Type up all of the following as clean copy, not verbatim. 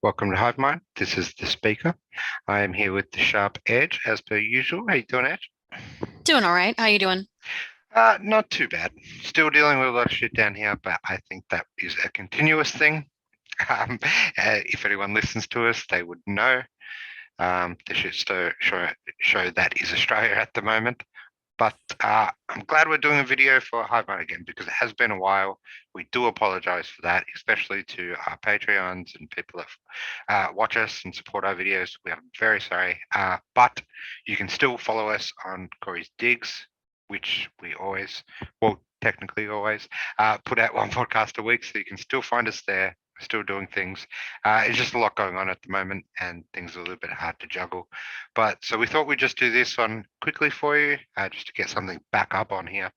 Welcome to Hive Mind. This is the speaker. I am here with the sharp Edge, as per usual. How you doing, Edge? Doing all right. How you doing? Not too bad. Still dealing with a lot of shit down here, but I think that is a continuous thing. If anyone listens to us, they would know. The show that is Australia at the moment. But I'm glad we're doing a video for Hive Mind again because it has been a while. We do apologize for that, especially to our Patreons and people that watch us and support our videos. We are very sorry. But you can still follow us on Corey's Digs, which we always, well, technically always, put out one podcast a week. So you can still find us there. We're still doing things. It's just a lot going on at the moment and things are a little bit hard to juggle. But so we thought we'd just do this one quickly for you, just to get something back up on here.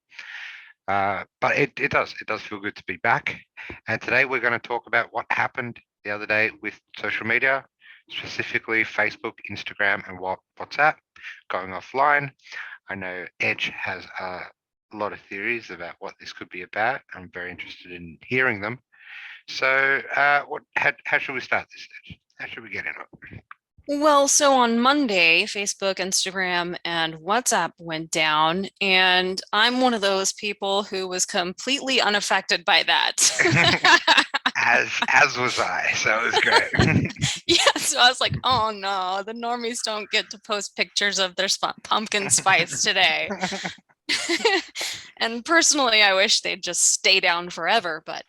But it does feel good to be back. And today we're going to talk about what happened the other day with social media, specifically Facebook, Instagram, and WhatsApp going offline. I know Edge has a lot of theories about what this could be about. I'm very interested in hearing them. So, how should we start this, Edge? How should we get in it? Well, so on Monday, Facebook, Instagram, and WhatsApp went down, and I'm one of those people who was completely unaffected by that. As was I, so it was great. Yeah, so I was like, oh no, the normies don't get to post pictures of their pumpkin spice today. And personally, I wish they'd just stay down forever, but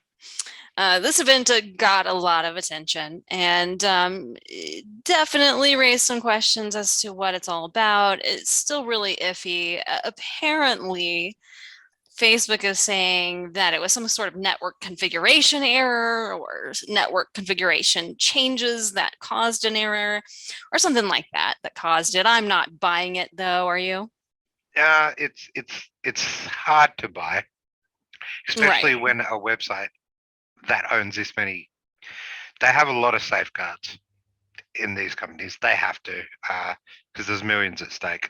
this event got a lot of attention and definitely raised some questions as to what it's all about. It's still really iffy. Apparently, Facebook is saying that it was some sort of network configuration error or network configuration changes that caused an error or something like that caused it. I'm not buying it though, are you? It's hard to buy, Right. especially when a website that owns this many, they have a lot of safeguards in these companies. They have to, because there's millions at stake.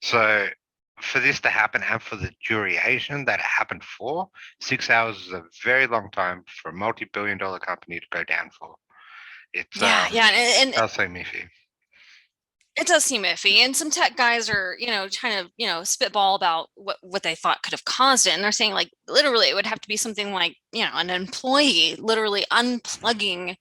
So for this to happen and for the duration that it happened for, 6 hours is a very long time for a multi-billion-dollar company to go down for. It's Yeah, yeah, and does seem iffy. it does seem iffy. And some tech guys are, trying to, spitball about what they thought could have caused it. And they're saying like literally it would have to be something like, an employee literally unplugging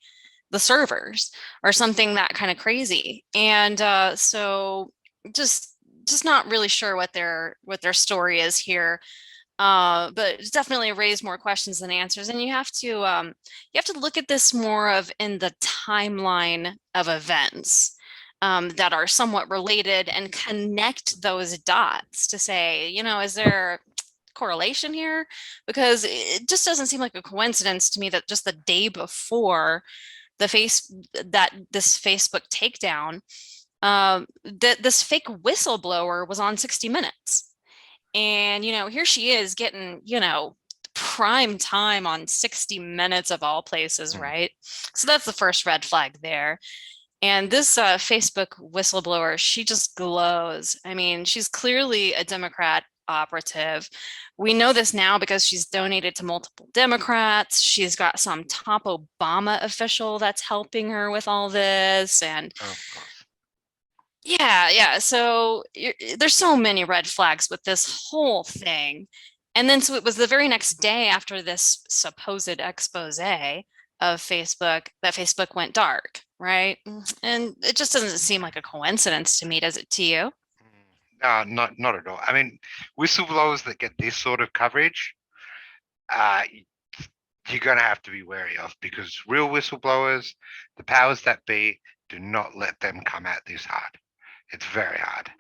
the servers or something that kind of crazy. And so just not really sure what their story is here. But it's definitely raised more questions than answers. And you have to look at this more of in the timeline of events that are somewhat related and connect those dots to say, is there correlation here? Because it just doesn't seem like a coincidence to me that just the day before this Facebook takedown, that this fake whistleblower was on 60 Minutes. And, here she is getting, prime time on 60 Minutes of all places, Hmm. right? So that's the first red flag there. And this Facebook whistleblower, she just glows. I mean, she's clearly a Democrat operative. We know this now because she's donated to multiple Democrats. She's got some top Obama official that's helping her with all this. And Of course. yeah, yeah. So there's so many red flags with this whole thing. And then so it was the very next day after this supposed expose of Facebook that Facebook went dark, right? And it just doesn't seem like a coincidence to me, does it to you? Not at all. I mean, whistleblowers that get this sort of coverage, uh, you're going to have to be wary of because real whistleblowers, the powers that be, do not let them come out this hard. It's very hard.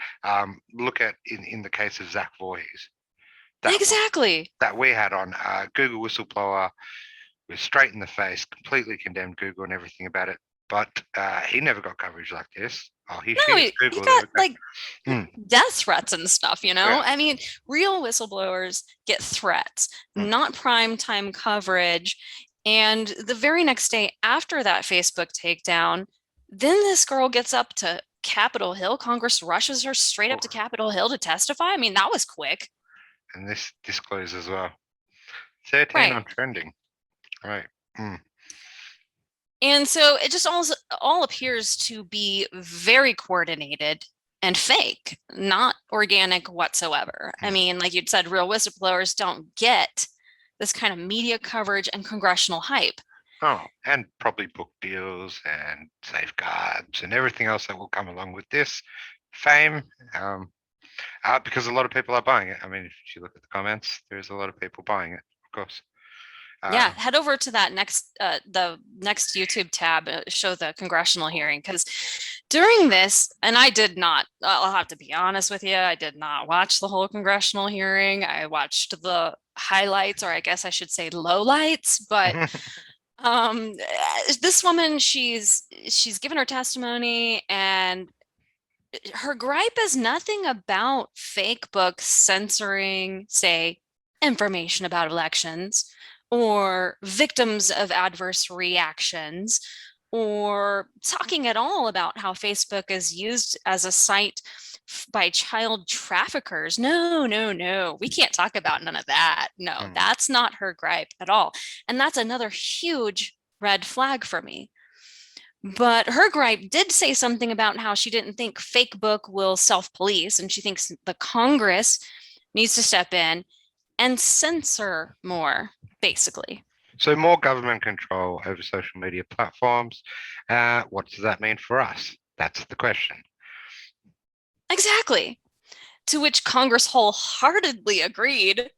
Look at in the case of Zach Voorhees that Exactly. that we had on Google whistleblower was straight in the face, completely condemned Google and everything about it. But he never got coverage like this. Oh, No, she is he Google. There got we go. like Hmm. death threats and stuff, you know? Yeah. I mean, real whistleblowers get threats, Hmm. not prime time coverage. And the very next day after that Facebook takedown, then this girl gets up to Capitol Hill. Congress rushes her straight up Oh, to Capitol Hill to testify. I mean, that was quick. and this disclose as well. 13 Right. on trending. Right. Hmm. And so it just all appears to be very coordinated and fake, not organic whatsoever. I mean, like you'd said, real whistleblowers don't get this kind of media coverage and congressional hype. Oh, and probably book deals and safeguards and everything else that will come along with this fame. Because a lot of people are buying it. I mean, if you look at the comments, there's a lot of people buying it, of course. Yeah, head over to that the next YouTube tab, show the congressional hearing, because during this, and I did not, I'll have to be honest with you, I did not watch the whole congressional hearing. I watched the highlights, or I guess I should say lowlights, but this woman, she's given her testimony, and her gripe is nothing about Fakebook censoring, say, information about elections, or victims of adverse reactions, or talking at all about how Facebook is used as a site by child traffickers. No, no, no. We can't talk about none of that. No, that's not her gripe at all. And that's another huge red flag for me. But her gripe did say something about how she didn't think Fakebook will self-police, and she thinks the Congress needs to step in and censor more, basically. So more government control over social media platforms. What does that mean for us? That's the question. Exactly. To which Congress wholeheartedly agreed.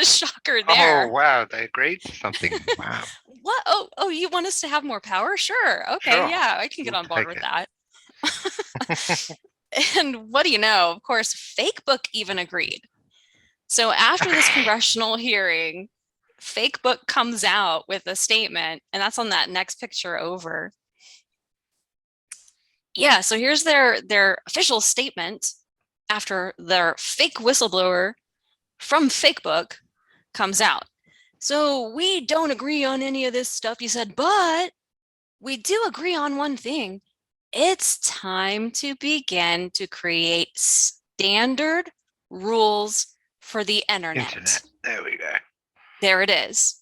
Shocker there. Oh, wow. They agreed to something. Wow. What? Oh, you want us to have more power? Sure. Okay. Sure. Yeah, I can get on board with that. And what do you know? Of course, Fakebook even agreed. So after this congressional hearing, Fakebook comes out with a statement, and that's on that next picture over. Yeah, so here's their official statement after their fake whistleblower from Fakebook comes out. So we don't agree on any of this stuff you said, but we do agree on one thing. It's time to begin to create standard rules for the internet. There we go. There it is.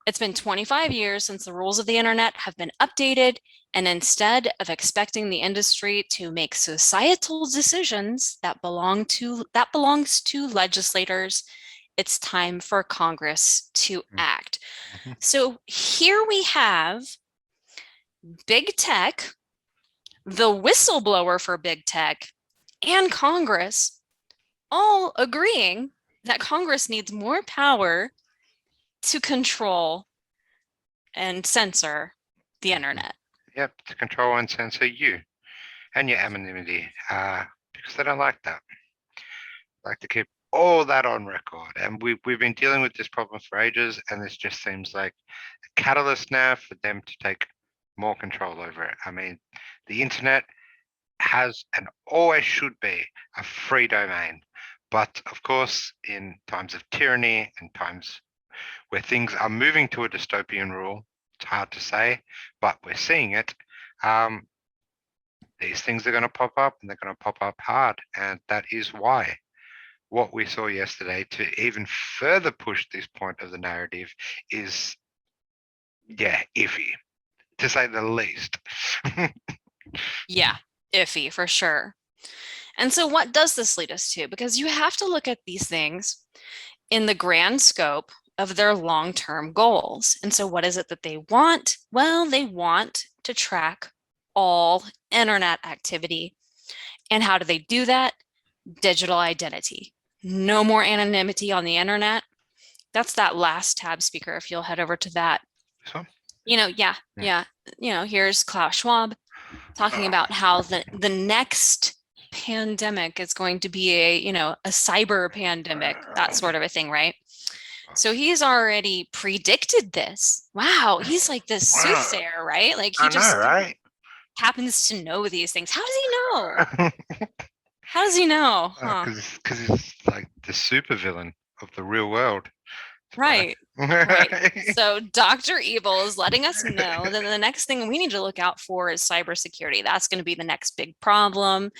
It's been 25 years since the rules of the internet have been updated, and instead of expecting the industry to make societal decisions that belongs to legislators, it's time for Congress to act. So here we have big tech, the whistleblower for big tech, and Congress all agreeing that Congress needs more power to control and censor the internet. Yep, to control and censor you and your anonymity, because they don't like that. They like to keep all that on record. And we've been dealing with this problem for ages, and this just seems like a catalyst now for them to take more control over it. I mean, the internet has and always should be a free domain. But of course, in times of tyranny and times where things are moving to a dystopian rule, it's hard to say, but we're seeing it. These things are going to pop up, and they're going to pop up hard. And that is why what we saw yesterday, to even further push this point of the narrative, is, yeah, iffy, to say the least. Yeah, iffy for sure. And so what does this lead us to? Because you have to look at these things in the grand scope of their long-term goals. And so what is it that they want? Well, they want to track all internet activity. And how do they do that? Digital identity. No more anonymity on the internet. That's that last tab speaker, if you'll head over to that. So? Yeah. Here's Klaus Schwab talking about how the next pandemic is going to be a cyber pandemic, that sort of a thing, right? So he's already predicted this. Wow, he's like this soothsayer, right? Like he just happens to know these things. How does he know? How does he know? Because he's like the supervillain of the real world. Right. So Dr. Evil is letting us know that the next thing we need to look out for is cybersecurity. That's going to be the next big problem.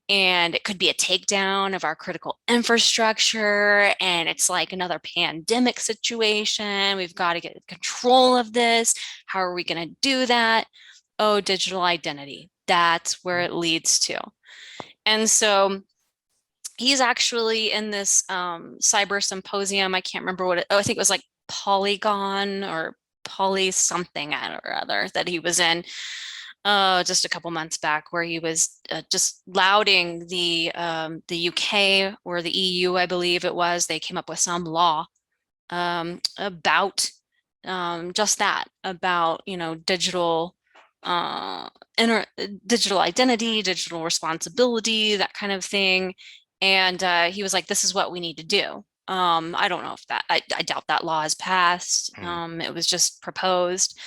and it could be a takedown of our critical infrastructure, and it's like another pandemic situation. We've got to get control of this. How are we going to do that? Oh, digital identity. That's where it leads to. And so he's actually in this cyber symposium. I can't remember what it, oh, I think it was like Polygon or Poly something or other that he was in just a couple months back, where he was just lauding the UK or the EU, I believe it was. They came up with some law about just that, about digital digital identity, digital responsibility, that kind of thing. And he was like, this is what we need to do. I don't know if I doubt that law has passed. It was just proposed.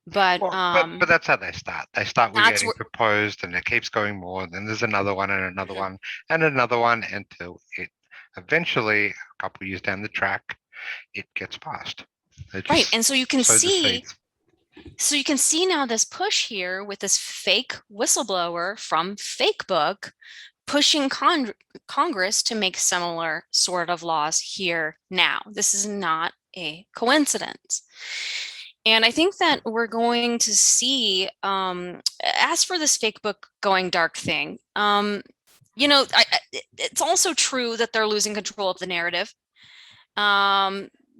But but that's how they start. They start with that's getting proposed, and it keeps going more. And then there's another one, and another one, and another one, until it eventually, a couple of years down the track, it gets passed. Right. And so you can see, seeds. so you can see now this push here with this fake whistleblower from Fakebook pushing Congress to make similar sort of laws here now. This is not a coincidence. And I think that we're going to see, as for this Fakebook going dark thing, it's also true that they're losing control of the narrative.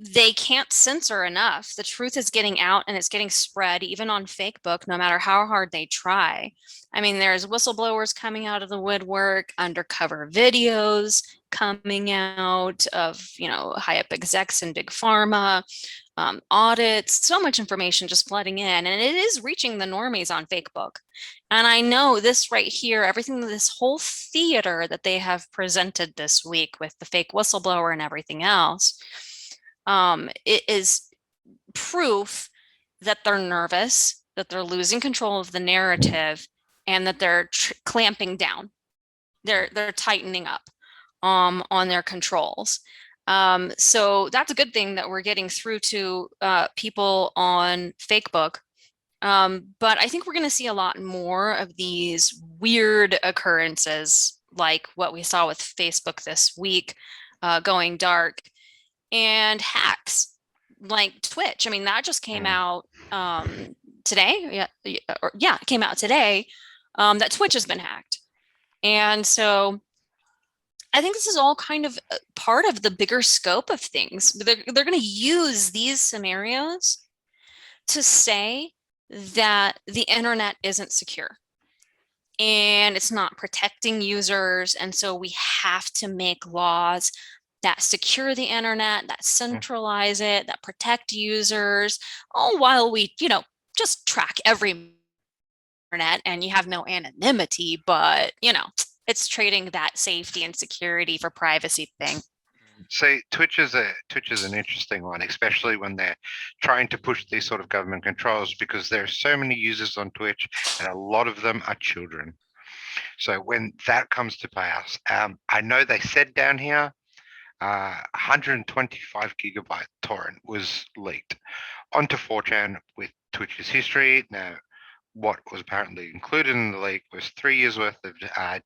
They can't censor enough. The truth is getting out, and it's getting spread even on Fakebook, no matter how hard they try. I mean, there's whistleblowers coming out of the woodwork, undercover videos coming out of, high up execs in big pharma, audits, so much information just flooding in, and it is reaching the normies on Fakebook. And I know this right here, everything, this whole theater that they have presented this week with the fake whistleblower and everything else, it is proof that they're nervous, that they're losing control of the narrative, and that they're clamping down. They're tightening up on their controls. So that's a good thing that we're getting through to people on Fakebook. But I think we're going to see a lot more of these weird occurrences, like what we saw with Facebook this week, going dark, and hacks like Twitch. I mean, that just came out today. It came out today, that Twitch has been hacked. And so I think this is all kind of part of the bigger scope of things. They're going to use these scenarios to say that the internet isn't secure and it's not protecting users. And so we have to make laws that secure the internet, that centralize it, that protect users, all while we, just track every internet and you have no anonymity, but, it's trading that safety and security for privacy thing. See, Twitch is an interesting one, especially when they're trying to push these sort of government controls, because there are so many users on Twitch, and a lot of them are children. So when that comes to pass, I know they said down here, 125 gigabyte torrent was leaked onto 4chan with Twitch's history. Now, what was apparently included in the leak was 3 years worth of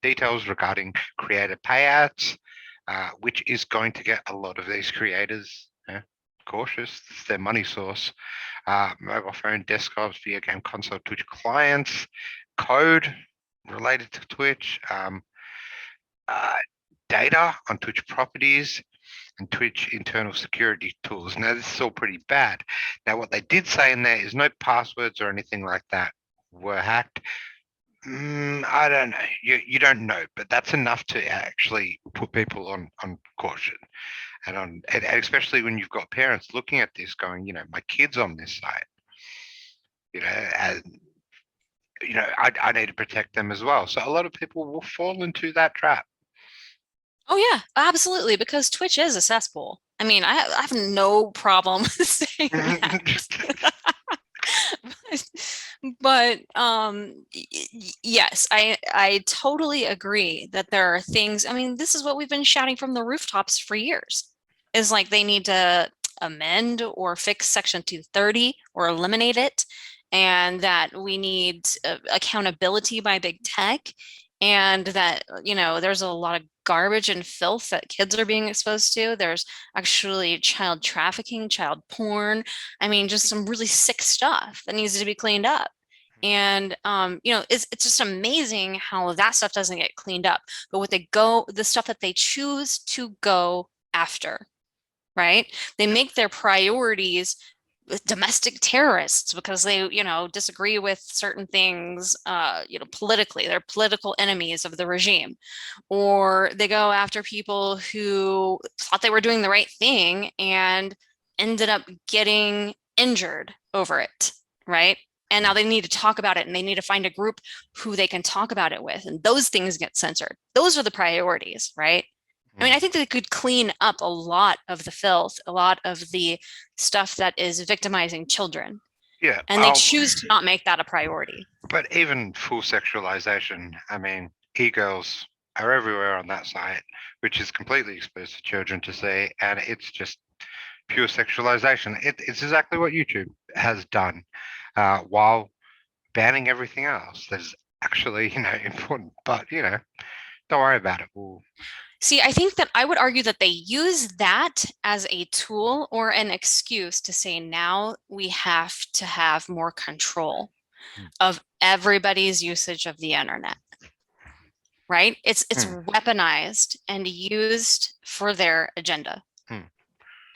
details regarding creator payouts, which is going to get a lot of these creators cautious. It's their money source. Mobile phone, desktops, video game console, Twitch clients, code related to Twitch, data on Twitch properties, and Twitch internal security tools. Now, this is all pretty bad. Now, what they did say in there is no passwords or anything like that were hacked. I don't know. You don't know, but that's enough to actually put people on caution, and especially when you've got parents looking at this, going, my kid's on this site. I need to protect them as well. So a lot of people will fall into that trap. Oh yeah, absolutely, because Twitch is a cesspool. I mean, I have no problem saying that. But yes, I totally agree that there are things. I mean, this is what we've been shouting from the rooftops for years. Is like they need to amend or fix Section 230 or eliminate it, and that we need accountability by big tech, and that, there's a lot of garbage and filth that kids are being exposed to. There's actually child trafficking, child porn. I mean, just some really sick stuff that needs to be cleaned up. And it's just amazing how that stuff doesn't get cleaned up. But the stuff that they choose to go after, right? They make their priorities with domestic terrorists because they, disagree with certain things, politically. They're political enemies of the regime. Or they go after people who thought they were doing the right thing and ended up getting injured over it, right? And now they need to talk about it, and they need to find a group who they can talk about it with. And those things get censored. Those are the priorities, right? I mean, I think they could clean up a lot of the filth, a lot of the stuff that is victimizing children. Yeah. And they choose to not make that a priority. But even full sexualization, I mean, e-girls are everywhere on that site, which is completely exposed to children to see, and it's just pure sexualization. It's exactly what YouTube has done, while banning everything else that is actually, important. But, don't worry about it. See, I think that I would argue that they use that as a tool or an excuse to say now we have to have more control of everybody's usage of the internet. Right? It's weaponized and used for their agenda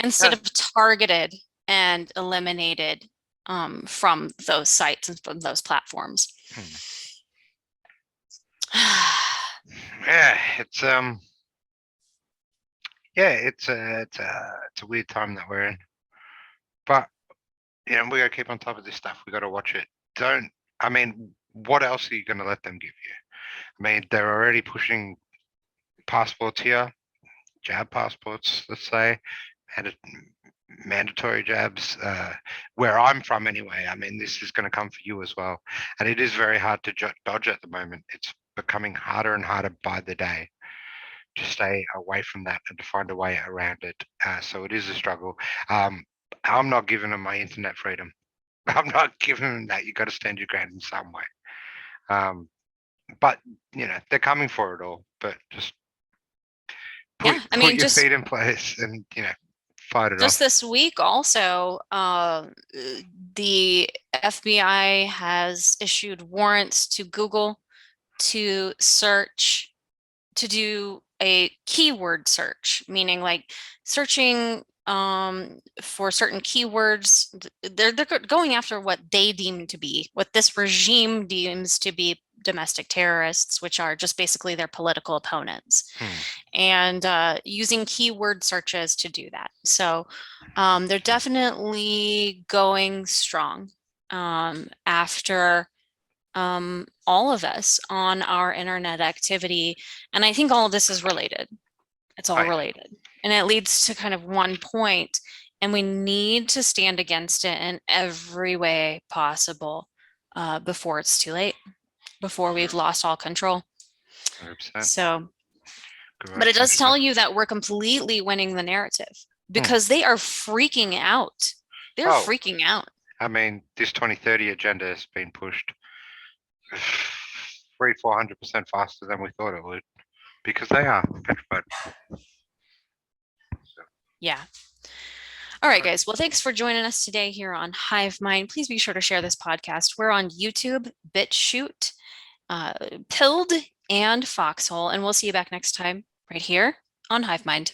instead of targeted and eliminated from those sites and from those platforms. Yeah, it's it's a weird time that we're in, but we gotta keep on top of this stuff. We gotta watch it. I mean, what else are you gonna let them give you? I mean, they're already pushing passports here, jab passports, let's say, mandatory jabs, where I'm from anyway. I mean, this is going to come for you as well. And it is very hard to dodge at the moment. It's becoming harder and harder by the day to stay away from that and to find a way around it. So it is a struggle. I'm not giving them my internet freedom. I'm not giving them that. You got to stand your ground in some way. But they're coming for it all. But just put your feet in place and fight it just off. This week also, the FBI has issued warrants to Google to do a keyword search, meaning like searching for certain keywords. They're going after what this regime deems to be domestic terrorists, which are just basically their political opponents, and using keyword searches to do that. So they're definitely going strong after all of us on our internet activity. And I think all of this is related. It's all related. And it leads to kind of one point, and we need to stand against it in every way possible before it's too late, before we've lost all control. 100%. So, but it does tell you that we're completely winning the narrative because they are freaking out. They're freaking out. I mean, this 2030 agenda has been pushed 400% faster than we thought it would, because they are petrified. So. Yeah. All right, guys. Well, thanks for joining us today here on Hive Mind. Please be sure to share this podcast. We're on YouTube, BitChute, Pilled, and Foxhole, and we'll see you back next time right here on Hive Mind.